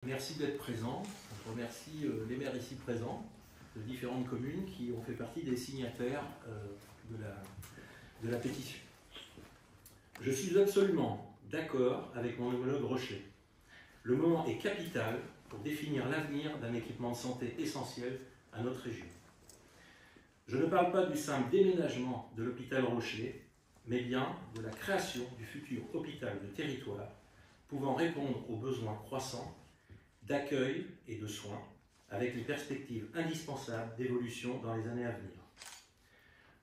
Merci d'être présent. Je remercie les maires ici présents de différentes communes qui ont fait partie des signataires de la pétition. Je suis absolument d'accord avec mon homologue Rocher. Le moment est capital pour définir l'avenir d'un équipement de santé essentiel à notre région. Je ne parle pas du simple déménagement de l'hôpital Rocher, mais bien de la création du futur hôpital de territoire pouvant répondre aux besoins croissants d'accueil et de soins, avec les perspectives indispensables d'évolution dans les années à venir.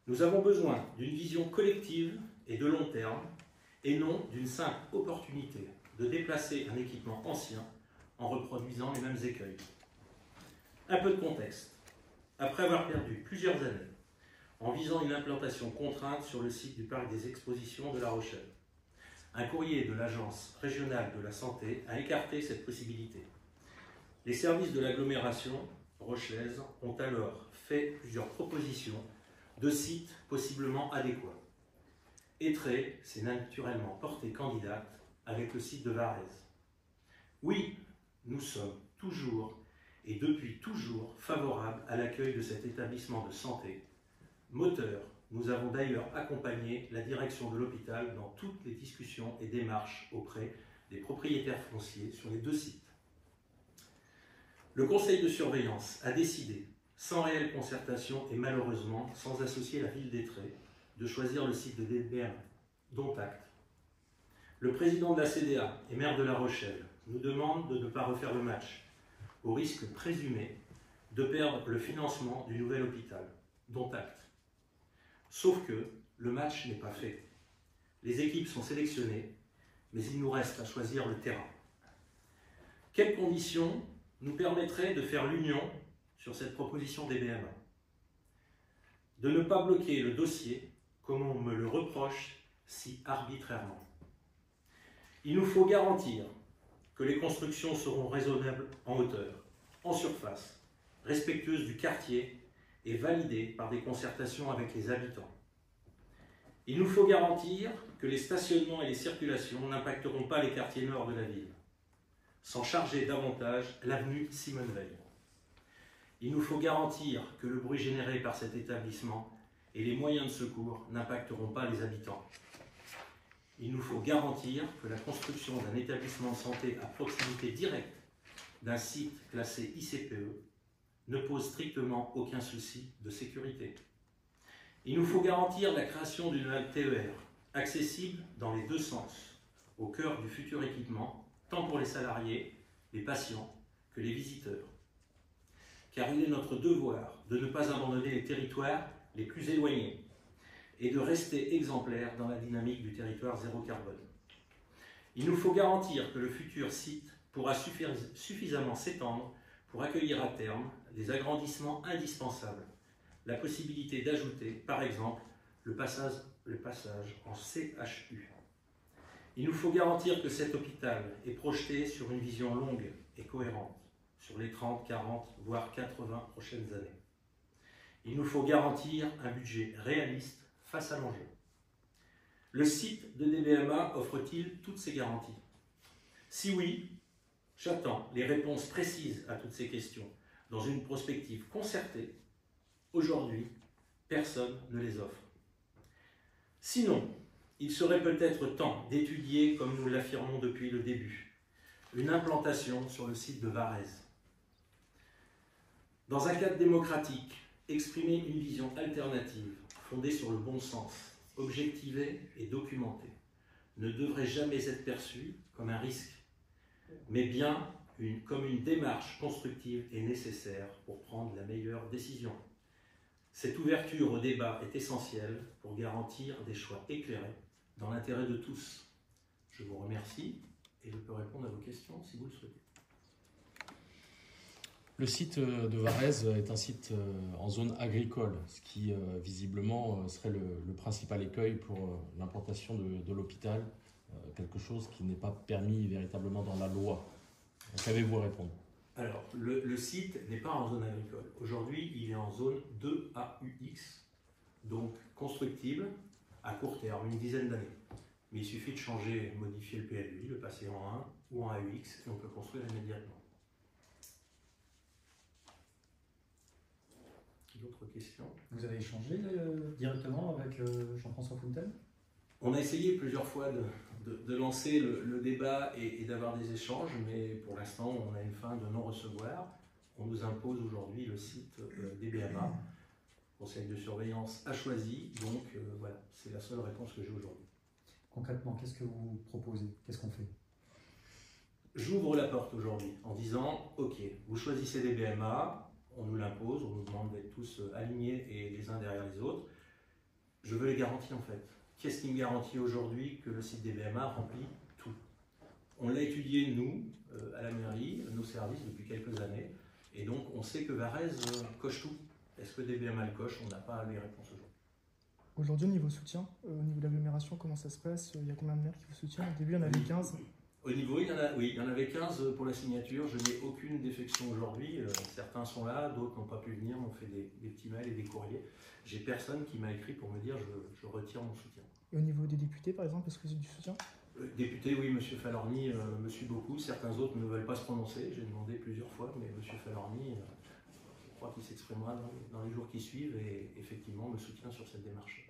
Nous avons besoin d'une vision collective et de long terme, et non d'une simple opportunité de déplacer un équipement ancien en reproduisant les mêmes écueils. Un peu de contexte. Après avoir perdu plusieurs années en visant une implantation contrainte sur le site du parc des expositions de La Rochelle, un courrier de l'Agence régionale de la santé a écarté cette possibilité. Les services de l'agglomération rochelaise ont alors fait plusieurs propositions de sites possiblement adéquats. Étré s'est naturellement porté candidate avec le site de Varèse. Oui, nous sommes toujours et depuis toujours favorables à l'accueil de cet établissement de santé. Moteur, nous avons d'ailleurs accompagné la direction de l'hôpital dans toutes les discussions et démarches auprès des propriétaires fonciers sur les deux sites. Le conseil de surveillance a décidé, sans réelle concertation et malheureusement sans associer la ville d'Étré, de choisir le site de DBM, dont acte. Le président de la CDA et maire de La Rochelle nous demande de ne pas refaire le match, au risque présumé de perdre le financement du nouvel hôpital, dont acte. Sauf que le match n'est pas fait. Les équipes sont sélectionnées, mais il nous reste à choisir le terrain. Quelles conditions nous permettrait de faire l'union sur cette proposition DBMA? De ne pas bloquer le dossier, comme on me le reproche si arbitrairement. Il nous faut garantir que les constructions seront raisonnables en hauteur, en surface, respectueuses du quartier et validées par des concertations avec les habitants. Il nous faut garantir que les stationnements et les circulations n'impacteront pas les quartiers nord de la ville, sans charger davantage l'avenue Simone Veil. Il nous faut garantir que le bruit généré par cet établissement et les moyens de secours n'impacteront pas les habitants. Il nous faut garantir que la construction d'un établissement de santé à proximité directe d'un site classé ICPE ne pose strictement aucun souci de sécurité. Il nous faut garantir la création d'une halte TER accessible dans les deux sens, au cœur du futur équipement, tant pour les salariés, les patients que les visiteurs. Car il est notre devoir de ne pas abandonner les territoires les plus éloignés et de rester exemplaires dans la dynamique du territoire zéro carbone. Il nous faut garantir que le futur site pourra suffisamment s'étendre pour accueillir à terme les agrandissements indispensables, la possibilité d'ajouter, par exemple, le passage en CHU. Il nous faut garantir que cet hôpital est projeté sur une vision longue et cohérente, sur les 30, 40, voire 80 prochaines années. Il nous faut garantir un budget réaliste face à l'enjeu. Le site de DBMA offre-t-il toutes ces garanties? Si oui, j'attends les réponses précises à toutes ces questions dans une prospective concertée. Aujourd'hui, personne ne les offre. Sinon, il serait peut-être temps d'étudier, comme nous l'affirmons depuis le début, une implantation sur le site de Varèse. Dans un cadre démocratique, exprimer une vision alternative, fondée sur le bon sens, objectivée et documentée, ne devrait jamais être perçue comme un risque, mais bien comme une démarche constructive et nécessaire pour prendre la meilleure décision. Cette ouverture au débat est essentielle pour garantir des choix éclairés dans l'intérêt de tous. Je vous remercie et je peux répondre à vos questions si vous le souhaitez. Le site de Varèse est un site en zone agricole, ce qui visiblement serait le principal écueil pour l'implantation de l'hôpital, quelque chose qui n'est pas permis véritablement dans la loi. Qu'avez-vous à répondre? Alors, le site n'est pas en zone agricole. Aujourd'hui, il est en zone 2AUX, donc constructible à court terme, une dizaine d'années. Mais il suffit de changer, modifier le PLUI, le passer en 1 ou en AUX, et on peut construire immédiatement. d'autres questions. Vous avez échangé directement avec Jean-François Fontaine? On a essayé plusieurs fois de lancer le débat et d'avoir des échanges, mais pour l'instant, on a une fin de non-recevoir. On nous impose aujourd'hui le site des BMA. Le conseil de surveillance a choisi, donc voilà, c'est la seule réponse que j'ai aujourd'hui. Concrètement, qu'est-ce que vous proposez? Qu'est-ce qu'on fait? J'ouvre la porte aujourd'hui en disant, ok, vous choisissez des BMA, on nous l'impose, on nous demande d'être tous alignés et les uns derrière les autres. Je veux les garanties en fait. Qu'est-ce qui me garantit aujourd'hui que le site des BMA remplit tout? On l'a étudié, nous, à la mairie, nos services, depuis quelques années, et donc on sait que Varèse coche tout. Est-ce que des BMA le cochent? On n'a pas les réponses aujourd'hui. Aujourd'hui, au niveau soutien, au niveau de l'agglomération, comment ça se passe? Il y a combien de maires qui vous soutiennent? Au début, il y en avait 15. Au niveau, il y en avait 15 pour la signature. Je n'ai aucune défection aujourd'hui. Certains sont là, d'autres n'ont pas pu venir, m'ont fait des petits mails et des courriers. J'ai personne qui m'a écrit pour me dire je retire mon soutien. Et au niveau des députés, par exemple, est-ce que vous avez du soutien? Député, oui, M. Falorni me suit beaucoup. Certains autres ne veulent pas se prononcer. J'ai demandé plusieurs fois, mais M. Falorni, je crois qu'il s'exprimera dans les jours qui suivent et effectivement me soutient sur cette démarche.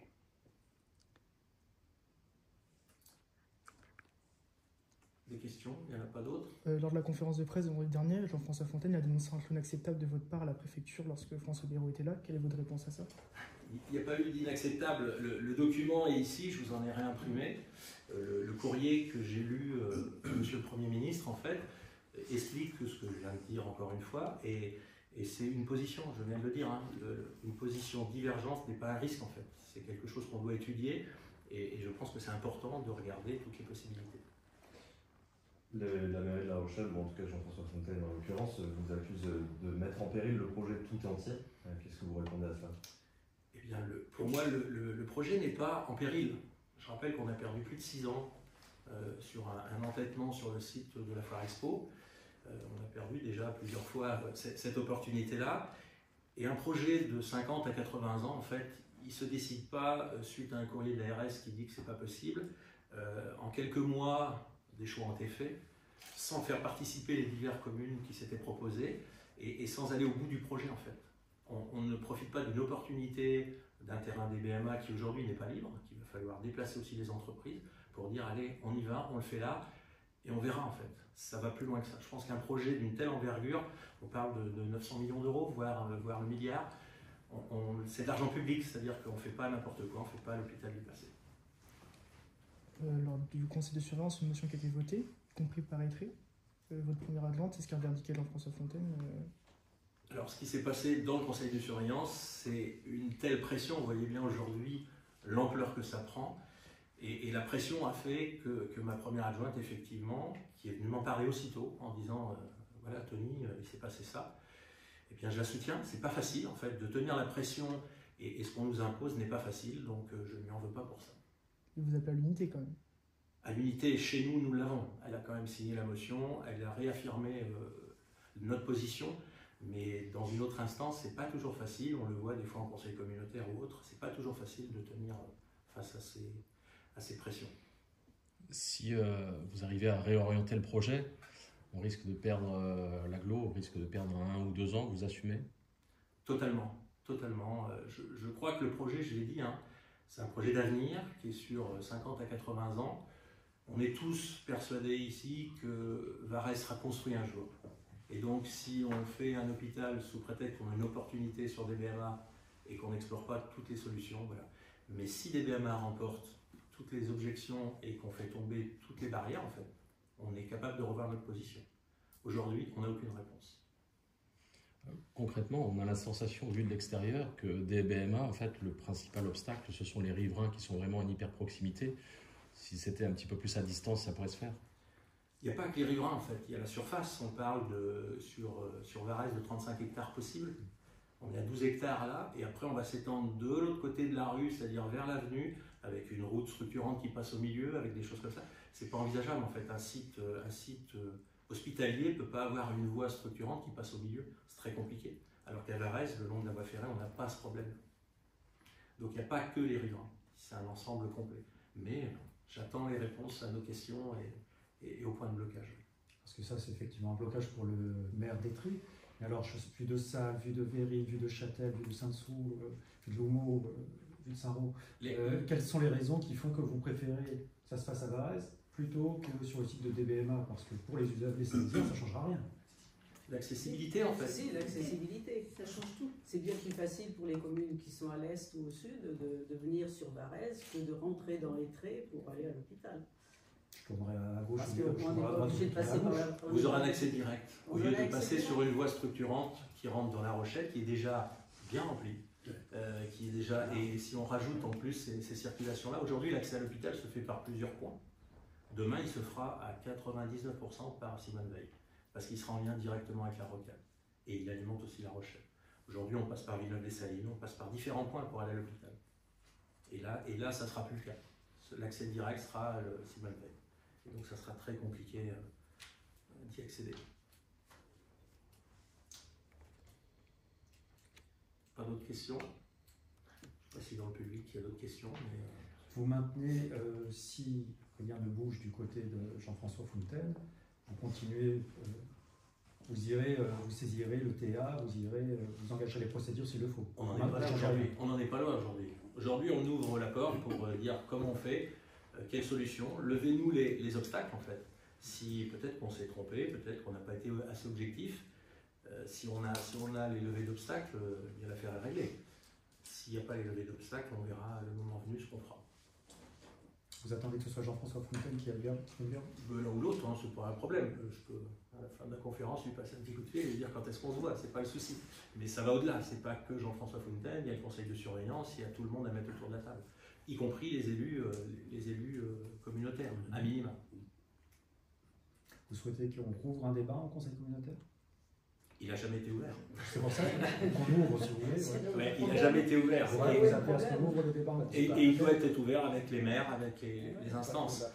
Des questions? Il n'y en a pas d'autres? Lors de la conférence de presse de vendredi dernier, Jean-François Fontaine a dénoncé un flou inacceptable de votre part à la préfecture lorsque François Bayrou était là. Quelle est votre réponse à ça? Il n'y a pas eu d'inacceptable. Le document est ici, je vous en ai réimprimé. Le courrier que j'ai lu, Monsieur le Premier ministre, en fait, explique ce que je viens de dire encore une fois. Et c'est une position, je viens de le dire, hein, une position divergente n'est pas un risque, en fait. C'est quelque chose qu'on doit étudier. Et je pense que c'est important de regarder toutes les possibilités. La mairie de La Rochelle, ou en tout cas Jean-François Fontaine en l'occurrence, vous accuse de mettre en péril le projet tout entier. Qu'est-ce que vous répondez à cela? Eh bien, pour moi, le projet n'est pas en péril. Je rappelle qu'on a perdu plus de 6 ans sur un entêtement sur le site de la Foire Expo. On a perdu déjà plusieurs fois cette opportunité-là. Et un projet de 50 à 80 ans, en fait, il ne se décide pas suite à un courrier de l'ARS qui dit que ce n'est pas possible. En quelques mois, des choix ont été faits, sans faire participer les diverses communes qui s'étaient proposées et sans aller au bout du projet, en fait. On ne profite pas d'une opportunité d'un terrain des BMA qui aujourd'hui n'est pas libre, qu'il va falloir déplacer aussi les entreprises pour dire allez, on y va, on le fait là, et on verra en fait. Ça va plus loin que ça. Je pense qu'un projet d'une telle envergure, on parle de 900 millions d'euros, voire le milliard, c'est de l'argent public, c'est-à-dire qu'on ne fait pas n'importe quoi, on ne fait pas l'hôpital du passé. Lors du conseil de surveillance, une motion qui a été votée, y compris par écrit. Votre première adjointe, c'est ce qu'a revendiqué Jean-François Fontaine. Alors, ce qui s'est passé dans le conseil de surveillance, c'est une telle pression. Vous voyez bien aujourd'hui l'ampleur que ça prend. Et la pression a fait que ma première adjointe, effectivement, qui est venue m'en parler aussitôt en disant voilà, Tony, il s'est passé ça. Eh bien, je la soutiens. C'est pas facile, en fait, de tenir la pression et ce qu'on nous impose n'est pas facile. Donc, je ne lui en veux pas pour ça. Et vous appelez à l'unité quand même? À l'unité, chez nous, nous l'avons. Elle a quand même signé la motion, elle a réaffirmé notre position, mais dans une autre instance, c'est pas toujours facile. On le voit des fois en conseil communautaire ou autre, c'est pas toujours facile de tenir face à ces pressions. Si vous arrivez à réorienter le projet, on risque de perdre l'agglo, on risque de perdre 1 ou 2 ans, vous assumez? Totalement, totalement. Je crois que le projet, je l'ai dit, hein, c'est un projet d'avenir qui est sur 50 à 80 ans. On est tous persuadés ici que Varèse sera construit un jour. Et donc, si on fait un hôpital sous prétexte qu'on a une opportunité sur des BMA et qu'on n'explore pas toutes les solutions, voilà. Mais si des BMA remportent toutes les objections et qu'on fait tomber toutes les barrières, en fait, on est capable de revoir notre position. Aujourd'hui, on n'a aucune réponse. Concrètement, on a la sensation, vu de l'extérieur, que des BMA, en fait, le principal obstacle, ce sont les riverains qui sont vraiment en hyper proximité. Si c'était un petit peu plus à distance, ça pourrait se faire. Il n'y a pas que les riverains, en fait. Il y a la surface. On parle sur Varèse de 35 hectares possibles. On est à 12 hectares là, et après on va s'étendre de l'autre côté de la rue, c'est-à-dire vers l'avenue, avec une route structurante qui passe au milieu, avec des choses comme ça. C'est pas envisageable, en fait. Un site hospitalier ne peut pas avoir une voie structurante qui passe au milieu. C'est très compliqué. Alors qu'à Varèse, le long de la voie ferrée, on n'a pas ce problème. Donc il n'y a pas que les riverains. C'est un ensemble complet. Mais j'attends les réponses à nos questions et au point de blocage. Parce que ça, c'est effectivement un blocage pour le maire d'Étruy. Et alors, vue de Salles, vue de Véry, vue de Châtel, vue de Sainte-Soule, vue de L'Houmeau, vue de Saint-Roch, quelles sont les raisons qui font que vous préférez que ça se fasse à Varèse plutôt que sur le site de DBMA? Parce que pour les usagers salésiens, ça ne changera rien. L'accessibilité, en fait. Si, l'accessibilité, ça change tout. C'est bien plus facile pour les communes qui sont à l'est ou au sud de venir sur Varèse que de rentrer dans les traits pour aller à l'hôpital. Je tournerai à gauche. Parce qu'on n'est pas obligé de passer par la... Vous aurez un accès direct, au lieu de passer sur une voie structurante qui rentre dans La Rochelle, qui est déjà bien remplie. Et si on rajoute en plus ces circulations-là, aujourd'hui l'accès à l'hôpital se fait par plusieurs points. Demain, il se fera à 99% par Simone Veil, parce qu'il sera en lien directement avec la Rocade. Et il alimente aussi La Rochelle. Aujourd'hui, on passe par Villeneuve-les-Salines, on passe par différents points pour aller à l'hôpital. Et là, ça ne sera plus le cas. L'accès direct sera Simone Veil. Et donc, ça sera très compliqué d'y accéder. Pas d'autres questions? Je ne sais pas si dans le public il y a d'autres questions. Mais Vous maintenez, si rien ne bouge du côté de Jean-François Fontaine, vous continuez, vous saisirez le TA, vous engagerez les procédures s'il le faut. on n'en est pas là aujourd'hui. On n'en est pas là aujourd'hui. Aujourd'hui, on ouvre la porte pour dire comment on fait, quelle solution. Levez-nous les obstacles en fait. Si peut-être qu'on s'est trompé, peut-être qu'on n'a pas été assez objectif. Si on a les levées d'obstacles, il y a l'affaire à régler. S'il n'y a pas les levées d'obstacles, on verra le moment venu ce qu'on fera. Vous attendez que ce soit Jean-François Fontaine qui aille bien? L'un ou l'autre, c'est pas un problème. Je peux, à la fin de la conférence, lui passer un petit coup de fil et lui dire quand est-ce qu'on se voit, c'est pas le souci. Mais ça va au-delà, c'est pas que Jean-François Fontaine, il y a le conseil de surveillance, il y a tout le monde à mettre autour de la table, y compris les élus communautaires, à minima. Vous souhaitez qu'on rouvre un débat en conseil communautaire? Il n'a jamais été ouvert. C'est pour ça qu'on ouvre, si vous voulez. Ouais, il n'a jamais été ouvert. Vous appelez à ce qu'on ouvre le débat en conseil Et il doit être ouvert avec les maires, avec les instances.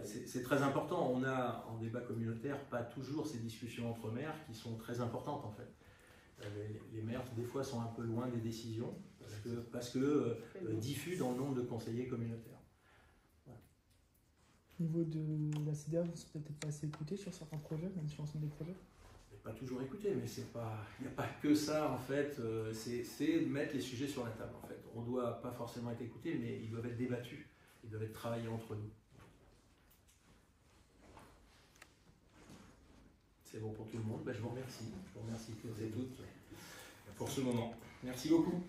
C'est très important. On a en débat communautaire pas toujours ces discussions entre maires qui sont très importantes en fait. Les maires des fois sont un peu loin des décisions parce que diffus dans le nombre de conseillers communautaires. Voilà. Au niveau de la CDA, vous ne serez peut-être pas assez écouté sur certains projets, même sur l'ensemble des projets? Pas toujours écouté, mais il n'y a pas que ça en fait, c'est mettre les sujets sur la table en fait. On ne doit pas forcément être écouté, mais ils doivent être débattus, ils doivent être travaillés entre nous. C'est bon pour tout le monde, je vous remercie toutes pour ce moment. Merci beaucoup.